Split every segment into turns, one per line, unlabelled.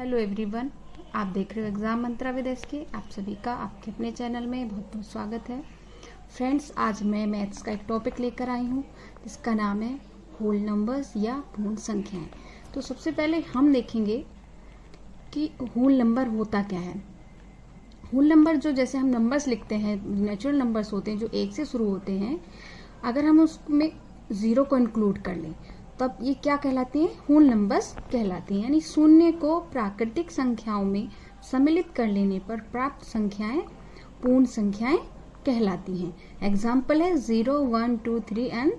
Hello everyone, आप देख रहे हो एग्जाम मंत्रा विद एसके। आप सभी का आपके अपने चैनल में बहुत बहुत स्वागत है। फ्रेंड्स, आज मैं मैथ्स का एक टॉपिक लेकर आई हूँ जिसका नाम है होल नंबर्स या पूर्ण संख्याएं। तो सबसे पहले हम देखेंगे कि होल नंबर होता क्या है। होल नंबर जो जैसे हम नंबर्स लिखते हैं, नेचुरल नंबर्स होते हैं जो 1 से शुरू होते हैं, अगर हम उसमें 0 को इंक्लूड कर लें तब ये क्या कहलाती हैं? होल नंबर्स कहलाती हैं। यानी शून्य को प्राकृतिक संख्याओं में सम्मिलित कर लेने पर प्राप्त संख्याएं पूर्ण संख्याएं कहलाती हैं। एग्जाम्पल है 0, 1, 2, 3 एंड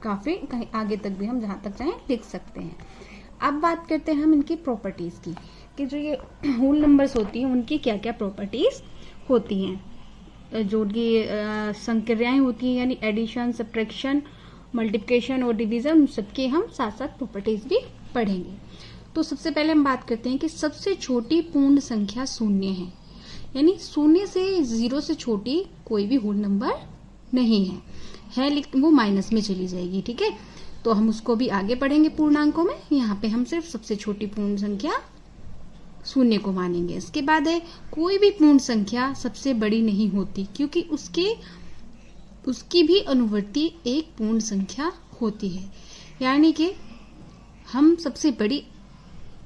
काफी कहीं आगे तक भी हम जहां तक चाहें लिख सकते हैं। अब बात करते हैं हम इनकी प्रॉपर्टीज की, कि जो ये होल नंबर्स होती हैं उनकी क्या क्या प्रॉपर्टीज होती हैं। जो उनकी संक्रियाएं होती हैं यानी एडिशन, सब्ट्रैक्शन, मल्टीप्लिकेशन और डिवीजन, सबके हम साथ साथ प्रॉपर्टीज भी पढ़ेंगे। तो सबसे पहले हम बात करते हैं कि सबसे छोटी पूर्ण संख्या शून्य है। यानी शून्य से 0 से छोटी कोई भी होल नंबर नहीं है लेकिन वो माइनस में चली जाएगी। ठीक है, तो हम उसको भी आगे पढ़ेंगे पूर्णांकों में। यहाँ पे हम सिर्फ सबसे छोटी पूर्ण संख्या शून्य को मानेंगे। इसके बाद है कोई भी पूर्ण संख्या सबसे बड़ी नहीं होती, क्योंकि उसकी भी अनुवर्ती एक पूर्ण संख्या होती है। यानी कि हम सबसे बड़ी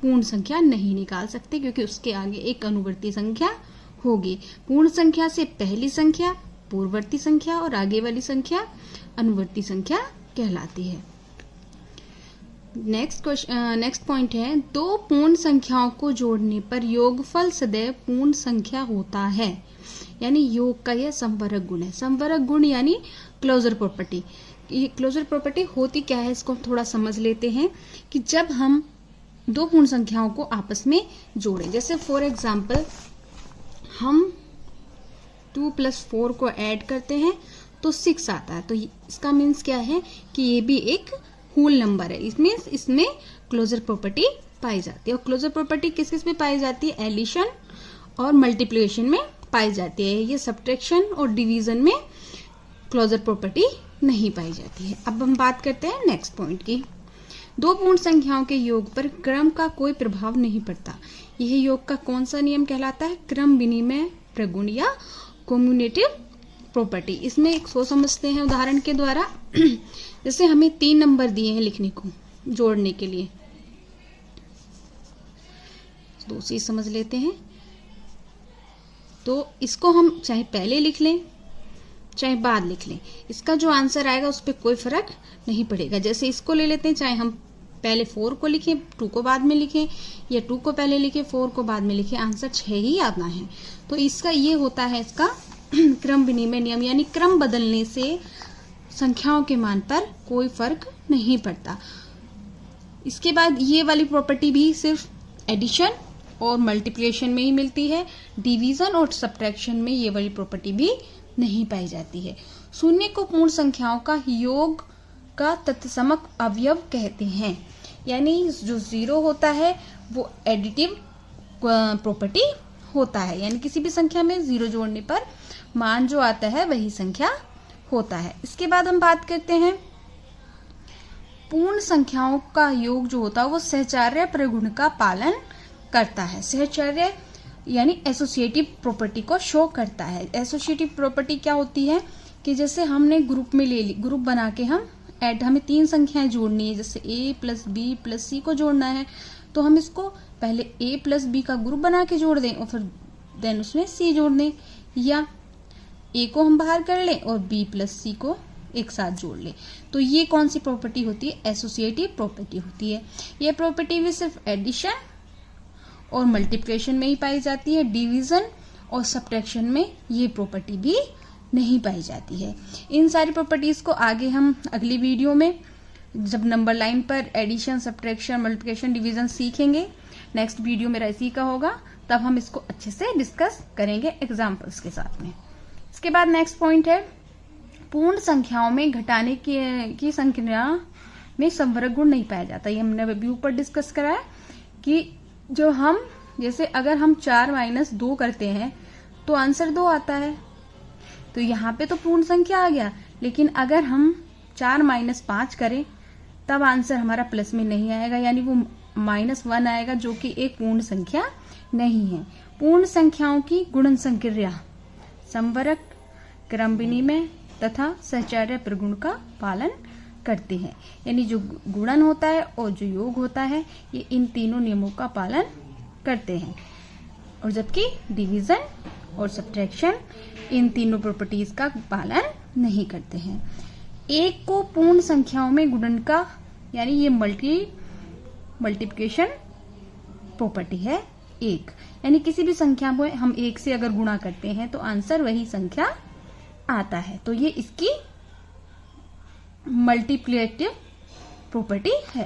पूर्ण संख्या नहीं निकाल सकते क्योंकि उसके आगे एक अनुवर्ती संख्या होगी। पूर्ण संख्या से पहली संख्या पूर्ववर्ती संख्या और आगे वाली संख्या अनुवर्ती संख्या कहलाती है। नेक्स्ट पॉइंट है, दो पूर्ण संख्याओं को जोड़ने पर योगफल सदैव पूर्ण संख्या होता है। यानी योग का यह संवरक गुण है। संवरक गुण यानी क्लोजर प्रॉपर्टी। ये क्लोजर प्रॉपर्टी होती क्या है, इसको थोड़ा समझ लेते हैं। कि जब हम दो पूर्ण संख्याओं को आपस में जोड़ें, जैसे फॉर एग्जाम्पल हम 2 + 4 को ऐड करते हैं तो 6 आता है। तो इसका मीन्स क्या है कि ये भी एक होल नंबर है। इसमें क्लोजर प्रॉपर्टी पाई जाती है। और क्लोजर प्रॉपर्टी किस किस में पाई जाती है? एडिशन और मल्टीप्लिकेशन में पाई जाती है। ये सब्ट्रैक्शन और डिवीजन में क्लोजर प्रॉपर्टी नहीं पाई जाती है। अब हम बात करते हैं नेक्स्ट पॉइंट की। दो पूर्ण संख्याओं के योग पर क्रम का कोई प्रभाव नहीं पड़ता। यह योग का कौन सा नियम कहलाता है? क्रम विनिमय प्रगुण या कम्युटेटिव प्रॉपर्टी। इसमें एक सो समझते हैं उदाहरण के द्वारा। जैसे हमें 3 नंबर दिए हैं लिखने को जोड़ने के लिए, दो चीज समझ लेते हैं। तो इसको हम चाहे पहले लिख लें चाहे बाद लिख लें, इसका जो आंसर आएगा उस पर कोई फर्क नहीं पड़ेगा। जैसे इसको ले लेते हैं, चाहे हम पहले 4 को लिखें 2 को बाद में लिखें, या 2 को पहले लिखें 4 को बाद में लिखें, आंसर 6 ही आना है। तो इसका ये होता है इसका क्रम विनिमय नियम। यानी क्रम बदलने से संख्याओं के मान पर कोई फर्क नहीं पड़ता। इसके बाद ये वाली प्रॉपर्टी भी सिर्फ एडिशन और मल्टीप्लिकेशन में ही मिलती है। डिवीजन और सब्ट्रैक्शन में ये वाली प्रॉपर्टी भी नहीं पाई जाती है। शून्य को पूर्ण संख्याओं का योग का तत्समक अवयव कहते हैं। यानी जो 0 होता है वो एडिटिव प्रॉपर्टी होता है। यानी किसी भी संख्या में 0 जोड़ने पर मान जो आता है वही संख्या होता है। इसके बाद हम बात करते हैं पूर्ण संख्याओं का योग जो होता है वो सहचर्य प्रगुण का पालन करता है। सहचर्य यानी एसोसिएटिव प्रॉपर्टी को शो करता है। एसोसिएटिव प्रॉपर्टी क्या होती है कि जैसे हमने ग्रुप में ले ली, ग्रुप बना के हमें 3 संख्याएं जोड़नी है। जैसे a + b + c को जोड़ना है, तो हम इसको पहले a + b का ग्रुप बना के जोड़ दें और फिर देन उसमें c जोड़ दें, या a को हम बाहर कर लें और b + c को एक साथ जोड़ लें। तो ये कौन सी प्रॉपर्टी होती है? एसोसिएटिव प्रॉपर्टी होती है। ये प्रॉपर्टी भी सिर्फ एडिशन और मल्टीप्लिकेशन में ही पाई जाती है। डिवीजन और सब्ट्रैक्शन में ये प्रॉपर्टी भी नहीं पाई जाती है। इन सारी प्रॉपर्टीज को आगे हम अगली वीडियो में जब नंबर लाइन पर एडिशन, सब्ट्रैक्शन, मल्टीप्लिकेशन, डिवीजन सीखेंगे, नेक्स्ट वीडियो मेरा इसी का होगा, तब हम इसको अच्छे से डिस्कस करेंगे एग्जाम्पल्स के साथ में। इसके बाद नेक्स्ट पॉइंट है, पूर्ण संख्याओं में घटाने की संख्या में संवरक गुण नहीं पाया जाता। ये हमने अभी ऊपर डिस्कस करा है कि जो हम जैसे अगर हम 4 - 2 करते हैं तो आंसर 2 आता है। तो यहाँ पे तो पूर्ण संख्या आ गया, लेकिन अगर हम 4 - 5 करें तब आंसर हमारा प्लस में नहीं आएगा, यानी वो -1 आएगा, जो कि एक पूर्ण संख्या नहीं है। पूर्ण संख्याओं की गुणन संक्रिया संवरक, क्रम विनिमय तथा सहचर्य प्रगुण का पालन करते हैं। यानी जो गुणन होता है और जो योग होता है, ये इन तीनों नियमों का पालन करते हैं, और जबकि डिवीजन और सब्ट्रैक्शन इन तीनों प्रॉपर्टीज का पालन नहीं करते हैं। एक को पूर्ण संख्याओं में गुणन का, यानी ये मल्टीप्लिकेशन प्रॉपर्टी है एक, यानी किसी भी संख्या को हम एक से अगर गुणा करते हैं तो आंसर वही संख्या आता है, तो ये इसकी मल्टीप्लिकेटिव प्रॉपर्टी है।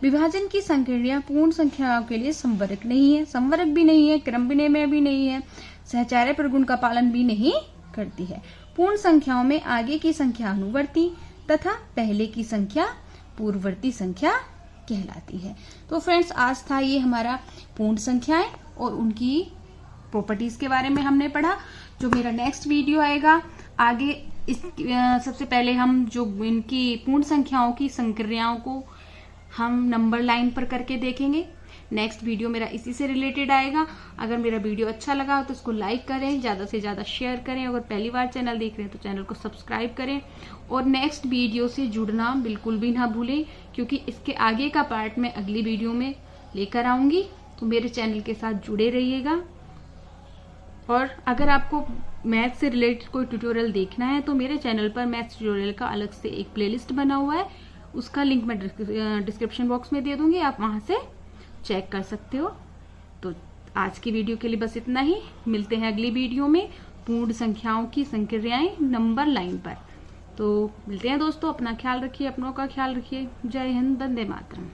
विभाजन की संक्रिया पूर्ण संख्याओं के लिए संवरक नहीं है, संवरक भी नहीं है, क्रम विनिमय भी नहीं है, सहचार्य प्रगुण का पालन भी नहीं करती है। पूर्ण संख्याओं में आगे की संख्या अनुवर्ती तथा पहले की संख्या पूर्ववर्ती संख्या कहलाती है। तो फ्रेंड्स, आज था ये हमारा पूर्ण संख्याएं और उनकी प्रॉपर्टीज के बारे में हमने पढ़ा। जो मेरा नेक्स्ट वीडियो आएगा आगे, सबसे पहले हम जो इनकी पूर्ण संख्याओं की संक्रियाओं को हम नंबर लाइन पर करके देखेंगे। नेक्स्ट वीडियो मेरा इसी से रिलेटेड आएगा। अगर मेरा वीडियो अच्छा लगा हो तो इसको लाइक करें, ज़्यादा से ज़्यादा शेयर करें। अगर पहली बार चैनल देख रहे हैं तो चैनल को सब्सक्राइब करें, और नेक्स्ट वीडियो से जुड़ना बिल्कुल भी ना भूलें, क्योंकि इसके आगे का पार्ट मैं अगली वीडियो में लेकर आऊँगी। तो मेरे चैनल के साथ जुड़े रहिएगा। और अगर आपको मैथ से रिलेटेड कोई ट्यूटोरियल देखना है तो मेरे चैनल पर मैथ ट्यूटोरियल का अलग से एक प्लेलिस्ट बना हुआ है, उसका लिंक मैं डिस्क्रिप्शन बॉक्स में दे दूंगी, आप वहां से चेक कर सकते हो। तो आज की वीडियो के लिए बस इतना ही। मिलते हैं अगली वीडियो में पूर्ण संख्याओं की संक्रियाएं नंबर लाइन पर। तो मिलते हैं दोस्तों, अपना ख्याल रखिए, अपनों का ख्याल रखिए। जय हिंद, वंदे मातरम।